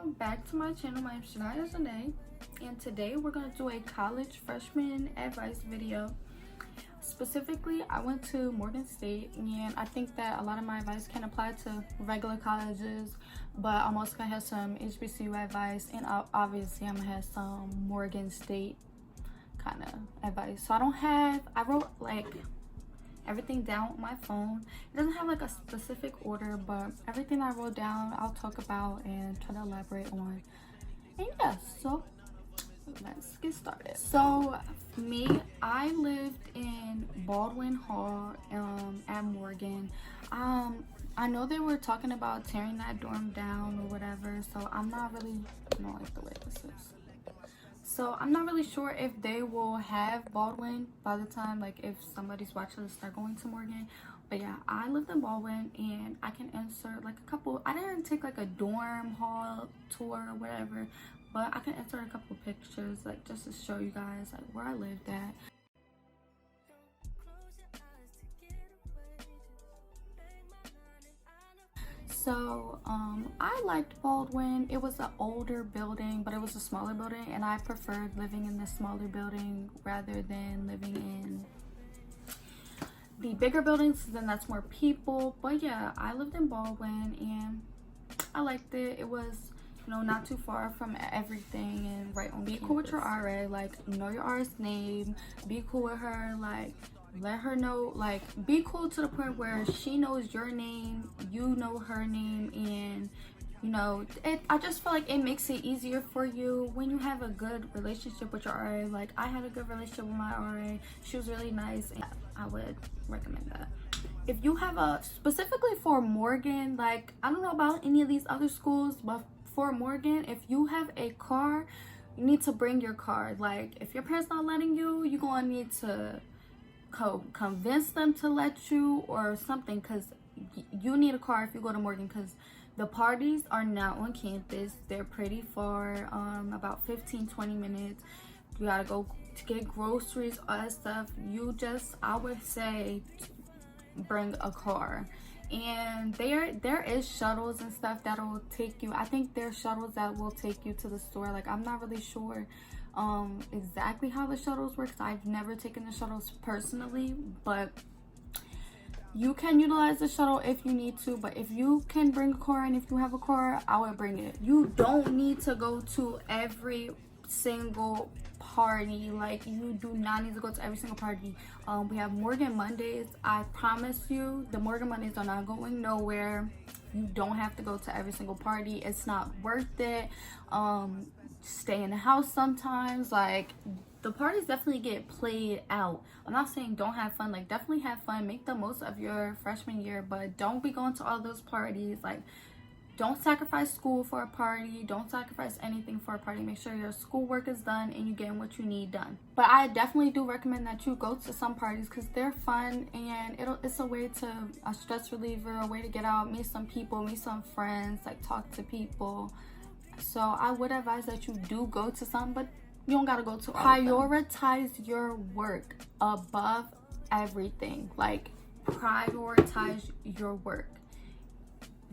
welcome back to my channel. My name is Ajahnai, and today we're going to do a college freshman advice video. Specifically, I went to Morgan State, and I think that a lot of my advice can apply to regular colleges, but I'm also going to have some HBCU advice, and obviously I'm going to have some Morgan State kind of advice. So I wrote like everything down on my phone. It doesn't have like a specific order, but everything I wrote down I'll talk about and try to elaborate on. And yeah, so let's get started. So me, I lived in Baldwin Hall at Morgan. I know they were talking about tearing that dorm down or whatever, so I'm not really, I don't like the way this is. So I'm not really sure if they will have Baldwin by the time, like, if somebody's watching this, start going to Morgan. But yeah, I lived in Baldwin, and I can insert like a couple. I didn't take like a dorm hall tour or whatever, but I can insert a couple pictures, like, just to show you guys like where I lived at. So I liked Baldwin. It was an older building, but it was a smaller building, and I preferred living in the smaller building rather than living in the bigger buildings. Then that's more people. But yeah, I lived in Baldwin, and I liked it. It was, you know, not too far from everything, and right on. Be cool with your RA, like, know your RA's name. Be cool with her, like, let her know, like, be cool to the point where she knows your name, you know her name, and you know, I just feel like it makes it easier for you when you have a good relationship with your RA. Like, I had a good relationship with my RA. She was really nice, and I would recommend that. If you have specifically for Morgan, like, I don't know about any of these other schools, but for Morgan, if you have a car, you need to bring your car. Like, if your parents not letting you, you're gonna need to convince them to let you or something, because you need a car if you go to Morgan, because the parties are not on campus. They're pretty far, about 15-20 minutes. You gotta go to get groceries, all that stuff. I would say bring a car. And there is shuttles and stuff that'll take you. I think there's shuttles that will take you to the store. Like, I'm not really sure exactly how the shuttles work, 'cause I've never taken the shuttles personally, but you can utilize the shuttle if you need to. But if you can bring a car, and if you have a car, I would bring it. You don't need to go to every single party. Like, you do not need to go to every single party. We have Morgan Mondays. I promise you, the Morgan Mondays are not going nowhere. You don't have to go to every single party. It's not worth it. Stay in the house sometimes. Like, the parties definitely get played out. I'm not saying don't have fun. Like, definitely have fun, make the most of your freshman year, but don't be going to all those parties. Like, don't sacrifice school for a party. Don't sacrifice anything for a party. Make sure your schoolwork is done and you getting what you need done. But I definitely do recommend that you go to some parties, because they're fun, and it's a way to, a stress reliever, a way to get out, meet some people, meet some friends, like, talk to people. So I would advise that you do go to some, but you don't gotta go to all. Prioritize your work above everything. Like, prioritize your work.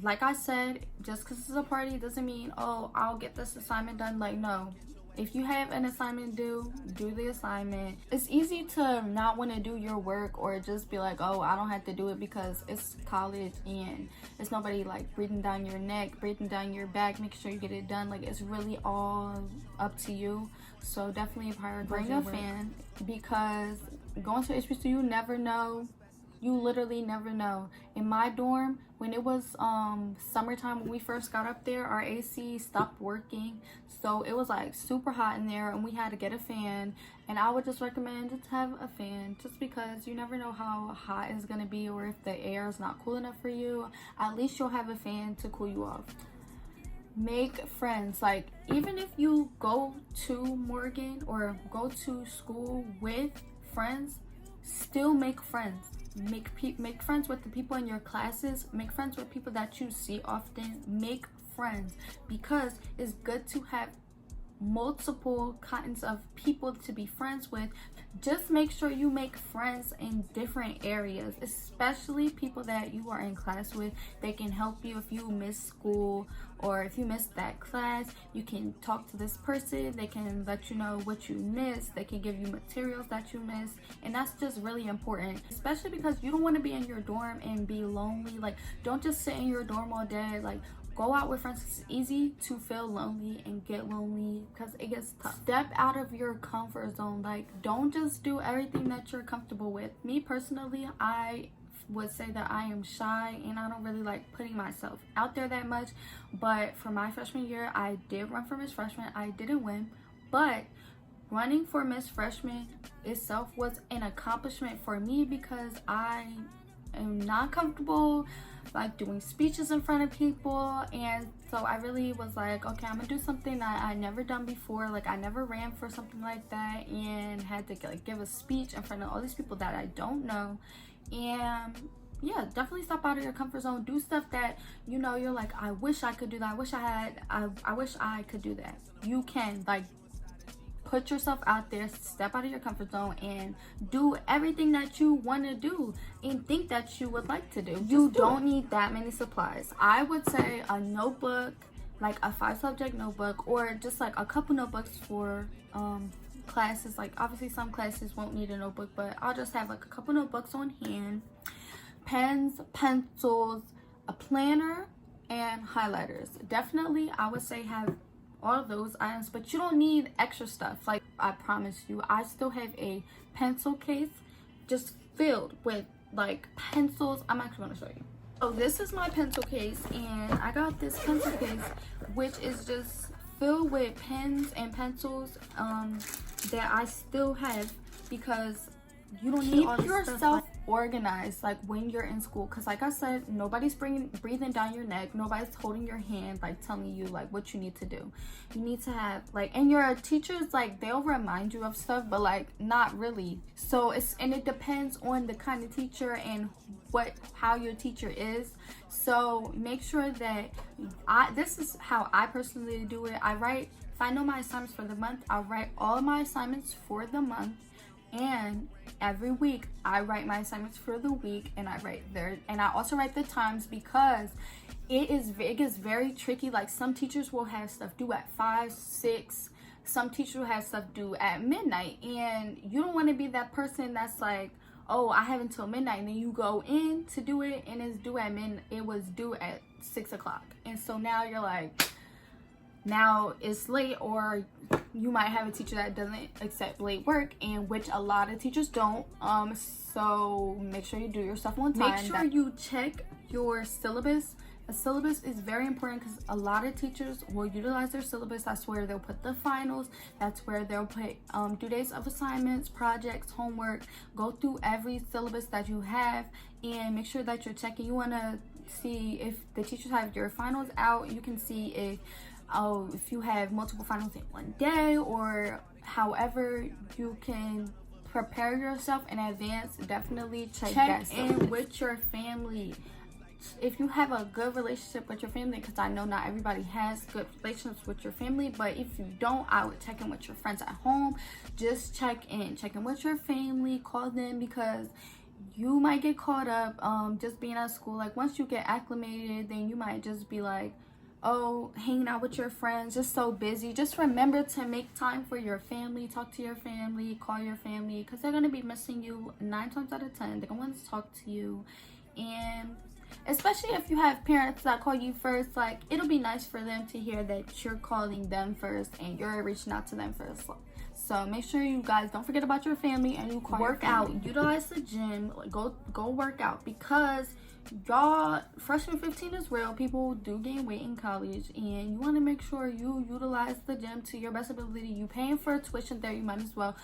Like I said, just because it's a party doesn't mean, oh, I'll get this assignment done. Like, no. If you have an assignment due, do the assignment. It's easy to not want to do your work, or just be like, oh, I don't have to do it because it's college and it's nobody like breathing down your neck, breathing down your back. Make sure you get it done. Like, it's really all up to you. So definitely prioritize. Bring a fan, because going to HBCU, you never know. You literally never know. In my dorm, when it was summertime, when we first got up there, our AC stopped working, so it was like super hot in there, and we had to get a fan. And I would just recommend just have a fan, just because you never know how hot it's gonna be, or if the air is not cool enough for you. At least you'll have a fan to cool you off. Make friends. Like, even if you go to Morgan or go to school with friends, still make friends. Make friends with the people in your classes. Make friends with people that you see often. Make friends, because it's good to have multiple kinds of people to be friends with. Just make sure you make friends in different areas, especially people that you are in class with. They can help you if you miss school or if you missed that class. You can talk to this person. They can let you know what you missed. They can give you materials that you missed, and that's just really important, especially because you don't want to be in your dorm and be lonely. Like, don't just sit in your dorm all day. Like, go out with friends. It's easy to feel lonely and get lonely because it gets tough. Step out of your comfort zone. Like, don't just do everything that you're comfortable with. Me personally, I would say that I am shy and I don't really like putting myself out there that much. But for my freshman year, I did run for Miss Freshman. I didn't win, but running for Miss Freshman itself was an accomplishment for me because I am not comfortable like doing speeches in front of people, and so I really was like, okay, I'm gonna do something that I never done before. Like, I never ran for something like that and had to like give a speech in front of all these people that I don't know. And yeah, definitely step out of your comfort zone. Do stuff that you know you're like, I wish I could do that. I wish I could do that. You can, like, put yourself out there, step out of your comfort zone, and do everything that you want to do and think that you would like to do. You don't need that many supplies. I would say a notebook, like a 5-subject notebook, or just like a couple notebooks for classes. Like, obviously some classes won't need a notebook, but I'll just have like a couple notebooks on hand, pens, pencils, a planner, and highlighters. Definitely, I would say have all of those items, but you don't need extra stuff. Like, I promise you, I still have a pencil case just filled with like pencils. I'm actually going to show you. So this is my pencil case, and I got this pencil case which is just filled with pens and pencils that I still have, because you don't need all this yourself stuff organized like when you're in school, because like I said, nobody's breathing down your neck, nobody's holding your hand like telling you like what you need to do. You need to have like, and your teachers, like, they'll remind you of stuff, but like not really. So it depends on the kind of teacher and how your teacher is. So make sure that this is how I personally do it. If I know my assignments for the month, I'll write all my assignments for the month. And every week I write my assignments for the week, and I also write the times, because it gets very tricky. Like, some teachers will have stuff due at 5, 6. Some teachers will have stuff due at midnight, and you don't want to be that person that's like, oh, I have until midnight, and then you go in to do it and it was due at 6 o'clock, and so now you're like, now it's late. Or you might have a teacher that doesn't accept late work, and which a lot of teachers don't. So make sure you do your stuff on time. Make sure you check your syllabus. A syllabus is very important because a lot of teachers will utilize their syllabus. That's where they'll put the finals. That's where they'll put due dates of assignments, projects, homework. Go through every syllabus that you have and make sure that you're checking. You want to see if the teachers have your finals out. You can see if you have multiple finals in one day, or however you can prepare yourself in advance. Definitely check in with your family. If you have a good relationship with your family, because I know not everybody has good relationships with your family, but if you don't, I would check in with your friends at home. Just check in with your family, call them, because you might get caught up just being at school. Like, once you get acclimated, then you might just be like, oh, hanging out with your friends, just so busy. Just remember to make time for your family. Talk to your family, call your family, because they're going to be missing you 9 times out of 10. They're going to want to talk to you. And especially if you have parents that call you first, like, it'll be nice for them to hear that you're calling them first and you're reaching out to them first. So make sure you guys don't forget about your family, and you work out. Utilize the gym. Like, go work out, because y'all, freshman 15 is real. People do gain weight in college, and you want to make sure you utilize the gym to your best ability. You paying for tuition there, you might as well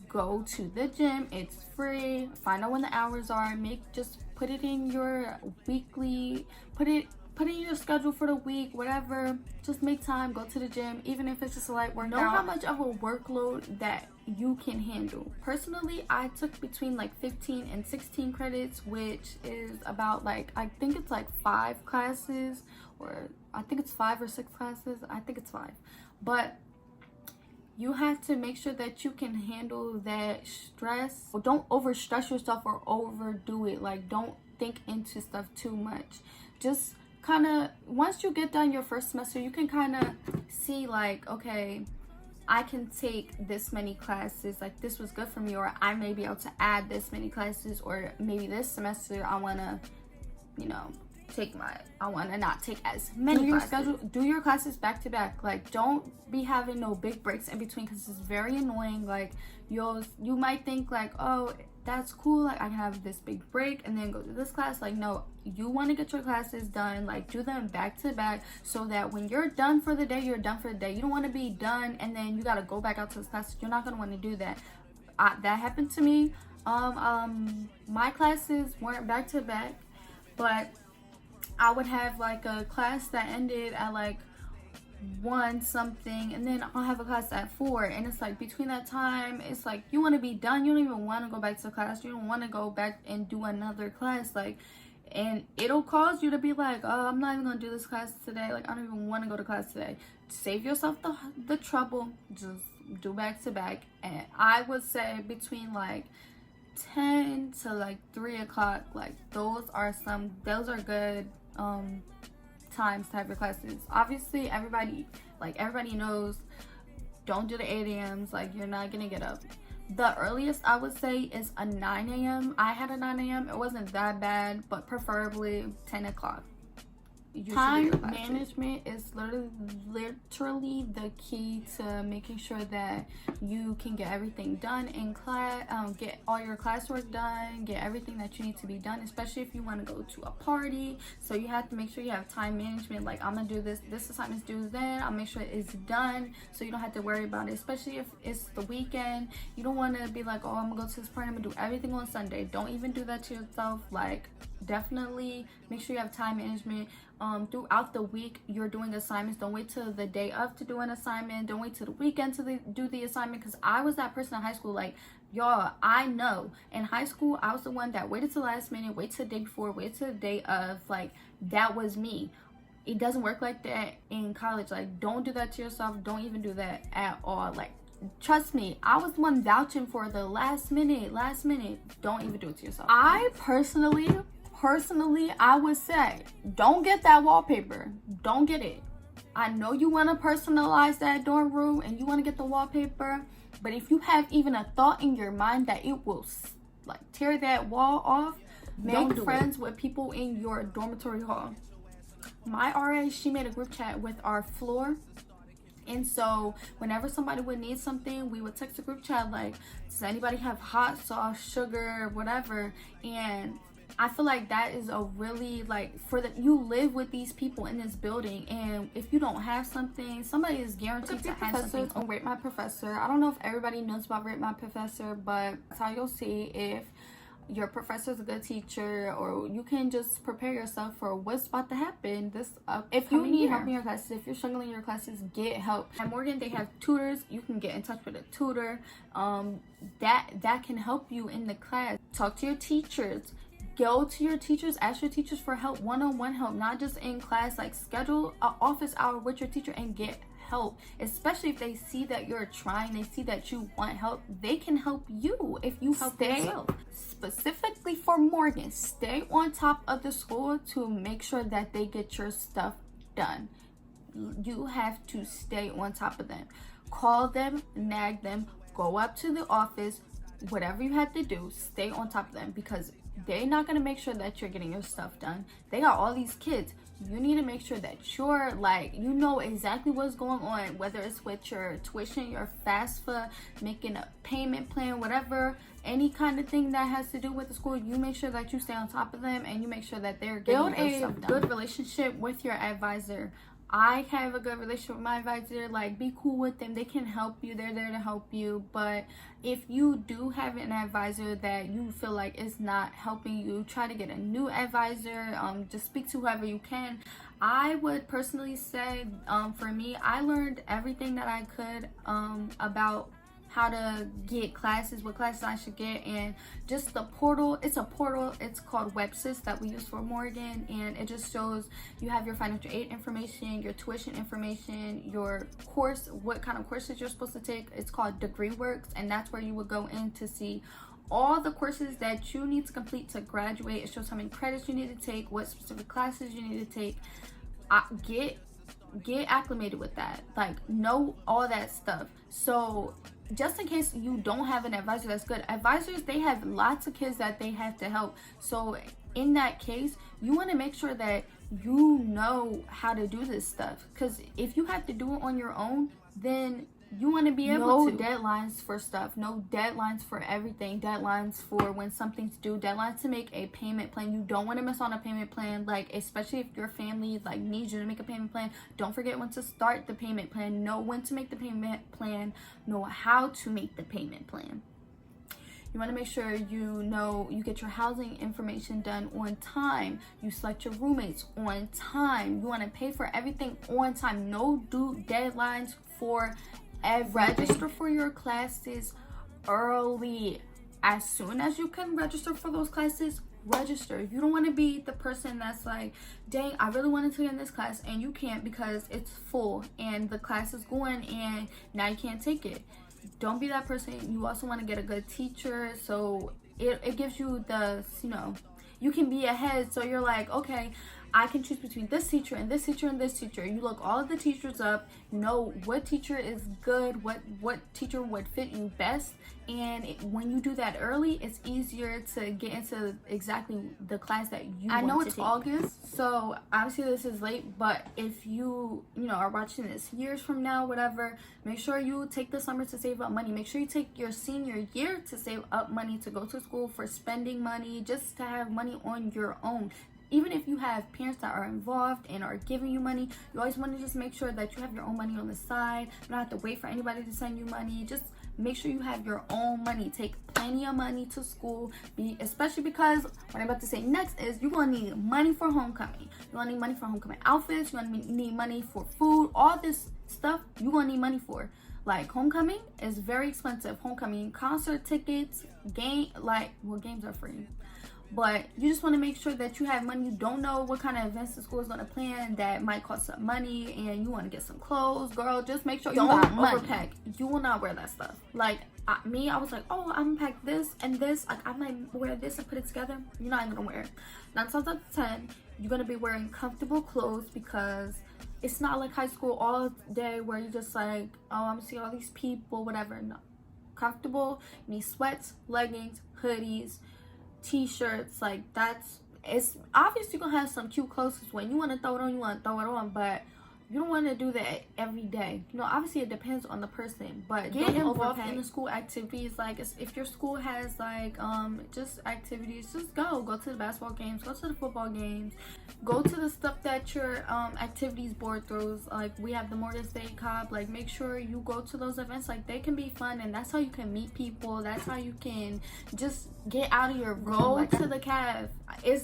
go to the gym. It's free. Find out when the hours are. Just put it in your weekly, put it in your schedule for the week, whatever. Just make time, go to the gym, even if it's just a light workout. Know how much of a workload that you can handle. Personally, I took between like 15 and 16 credits, which is about like, I think it's like 5 classes, or I think it's 5 or 6 classes. I think it's 5. But you have to make sure that you can handle that stress. Don't overstress yourself or overdo it. Like, don't think into stuff too much. Just kind of, once you get done your first semester, you can kind of see like, okay, I can take this many classes, like this was good for me, or I may be able to add this many classes, or maybe this semester I want to, you know, I want to not take as many classes. Do your classes back to back. Like, don't be having no big breaks in between, because it's very annoying. Like, you might think like, oh, that's cool, like I can have this big break and then go to this class. Like, no, you want to get your classes done, like do them back to back, so that when you're done for the day, you're done for the day. You don't want to be done and then you got to go back out to this class. You're not going to want to do that. That happened to me. My classes weren't back to back, but I would have like a class that ended at like 1 something, and then I'll have a class at 4, and it's like between that time, it's like you want to be done. You don't even want to go back to class. You don't want to go back and do another class, like, and it'll cause you to be like, oh, I'm not even gonna do this class today. Like, I don't even want to go to class today. Save yourself the trouble. Just do back to back. And I would say between like 10 to like 3 o'clock, like those are good times to have your classes. Obviously everybody knows, don't do the 8 a.m.s. like, you're not gonna get up. The earliest I would say is a 9 a.m. I had a 9 a.m. It wasn't that bad, but preferably 10 o'clock. Time management is literally the key to making sure that you can get everything done in class, get all your classwork done, get everything that you need to be done, especially if you want to go to a party. So you have to make sure you have time management. Like, I'm gonna do this assignment's due then, I'll make sure it's done, so you don't have to worry about it. Especially if it's the weekend, you don't want to be like, oh, I'm gonna go to this party, I'm gonna do everything on Sunday. Don't even do that to yourself. Like, definitely make sure you have time management. Throughout the week, you're doing assignments. Don't wait till the day of to do an assignment. Don't wait till the weekend to do the assignment, because I was that person in high school. Like, y'all, I know in high school I was the one that waited till the last minute, wait till the day before, wait till the day of. Like, that was me. It doesn't work like that in college. Like, don't do that to yourself. Don't even do that at all. Like, trust me, I was the one vouching for the last minute. Don't even do it to yourself. I personally, I would say, don't get that wallpaper. Don't get it. I know you want to personalize that dorm room and you want to get the wallpaper, but if you have even a thought in your mind that it will like tear that wall off, make friends with people in your dormitory hall. My RA, she made a group chat with our floor. And so whenever somebody would need something, we would text the group chat like, does anybody have hot sauce, sugar, whatever? And I feel like that is a really, like, you live with these people in this building, and if you don't have something, somebody is guaranteed to have something. On Rate My Professor, I don't know if everybody knows about Rate My Professor, but that's how you'll see if your professor is a good teacher, or you can just prepare yourself for what's about to happen if you need help in your classes. If you're struggling in your classes, get help. At Morgan, they have tutors. You can get in touch with a tutor that can help you in the class. Talk to your teachers. Go to your teachers, ask your teachers for help, one-on-one help, not just in class. Like, schedule an office hour with your teacher and get help, especially if they see that you're trying, they see that you want help. They can help you if you help yourself. Specifically for Morgan, stay on top of the school to make sure that they get your stuff done. You have to stay on top of them. Call them, nag them, go up to the office, whatever you have to do, stay on top of them, because they're not going to make sure that you're getting your stuff done. They got all these kids. You need to make sure that you're, like, you know exactly what's going on, whether it's with your tuition, your FAFSA, making a payment plan, whatever, any kind of thing that has to do with the school. You make sure that you stay on top of them, and you make sure that they're getting their stuff done. Build a good relationship with your advisor. I have a good relationship with my advisor. Like, be cool with them. They can help you. They're there to help you. But if you do have an advisor that you feel like is not helping you, try to get a new advisor. Just speak to whoever you can. I would personally say, for me, I learned everything that I could about how to get classes, what classes I should get, and just the portal. It's a portal. It's called WebSys that we use for Morgan, and it just shows you have your financial aid information, your tuition information, your course, what kind of courses you're supposed to take. It's called DegreeWorks, and that's where you would go in to see all the courses that you need to complete to graduate. It shows how many credits you need to take, what specific classes you need to take. Get acclimated with that, like know all that stuff. So just in case you don't have an advisor that's good, advisors, they have lots of kids that they have to help. So in that case, you want to make sure that you know how to do this stuff, because if you have to do it on your own, then you want to be able to. No deadlines for stuff, no deadlines for everything, deadlines for when something's due, deadlines to make a payment plan. You don't want to miss on a payment plan, like especially if your family like needs you to make a payment plan. Don't forget when to start the payment plan, know when to make the payment plan, know how to make the payment plan. You want to make sure you get your housing information done on time. You select your roommates on time. You want to pay for everything on time. No due deadlines for everything. Register for your classes early. As soon as you can register for those classes, register. You don't want to be the person that's like, dang, I really wanted to get in this class and you can't because it's full and the class is going and now you can't take it. Don't be that person. You also want to get a good teacher, so it gives you the, you can be ahead. So you're like, okay, I can choose between this teacher and this teacher and this teacher. You look all of the teachers up, you know what teacher is good, what teacher would fit you best. And when you do that early, it's easier to get into exactly the class that you want to take. I know it's August, so obviously this is late, but if you are watching this years from now, whatever, make sure you take the summer to save up money. Make sure you take your senior year to save up money to go to school, for spending money, just to have money on your own. Even if you have parents that are involved and are giving you money, you always want to just make sure that you have your own money on the side. You don't have to wait for anybody to send you money. Just make sure you have your own money. Take plenty of money to school, especially because what I'm about to say next is you're going to need money for homecoming. You're going to need money for homecoming outfits. You're going to need money for food. All this stuff you're going to need money for. Like homecoming is very expensive. Homecoming concert tickets, games are free. But you just want to make sure that you have money. You don't know what kind of events the school is going to plan that might cost some money, and you want to get some clothes. Girl, just make sure you don't overpack. You will not wear that stuff. Like I was like, oh, I'm gonna pack this and this. Like I might wear this and put it together. You're not even gonna wear it. 9 times out of 10, you're gonna be wearing comfortable clothes, because it's not like high school all day where you just like, oh, I'm seeing all these people, whatever. No, comfortable. You need sweats, leggings, hoodies, t-shirts. Like it's obvious you're gonna have some cute clothes, because when you want to throw it on, but you don't want to do that every day. Obviously it depends on the person, but get involved in the school activities. Like if your school has like just activities, just go to the basketball games, go to the football games, go to the stuff that your activities board throws. Like we have the Morgan State Cop. Like make sure you go to those events. Like they can be fun, and that's how you can meet people. That's how you can just get out of your room. Go to the caf.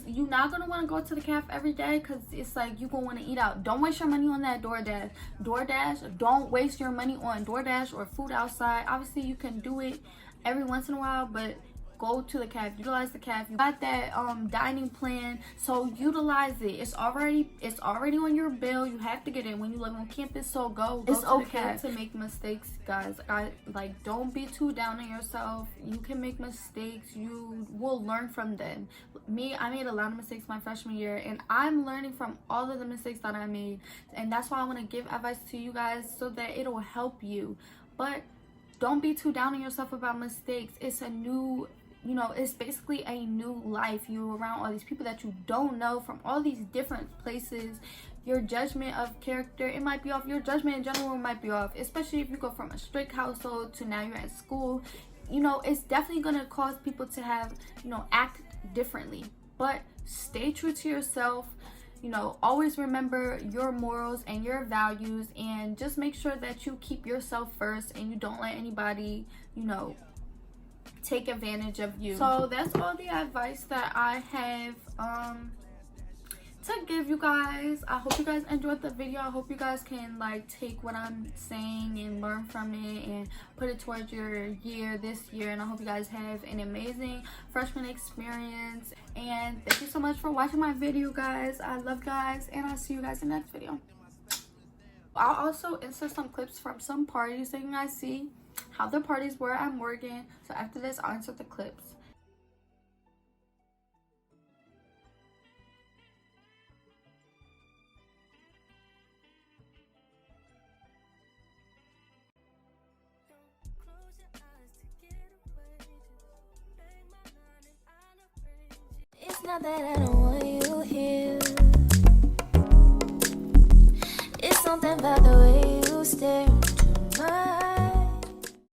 You're not gonna want to go to the caf every day, because it's like you're gonna want to eat out. Don't waste your money on that DoorDash. Don't waste your money on DoorDash or food outside. Obviously you can do it every once in a while, but go to the caf, utilize the caf. You got that dining plan, so utilize it. It's already on your bill. You have to get it when you live on campus, so go it's to okay the caf. To make mistakes, guys. Don't be too down on yourself. You can make mistakes. You will learn from them. I made a lot of mistakes my freshman year, and I'm learning from all of the mistakes that I made, and that's why I want to give advice to you guys so that it'll help you. But don't be too down on yourself about mistakes. It's a new, it's basically a new life. You're around all these people that you don't know from all these different places. Your judgment of character, it might be off. Your judgment in general might be off, especially if you go from a strict household to now you're at school. It's definitely going to cause people to have, act differently. But stay true to yourself. Always remember your morals and your values, and just make sure that you keep yourself first and you don't let anybody, take advantage of you. So that's all the advice that I have to give you guys. I hope you guys enjoyed the video. I hope you guys can like take what I'm saying and learn from it and put it towards your year this year. And I hope you guys have an amazing freshman experience. And thank you so much for watching my video, guys. I love you guys, and I'll see you guys in the next video. I'll also insert some clips from some parties so you guys see how the parties were at Morgan. So after this, I'll insert the clips. It's not that I don't want you here.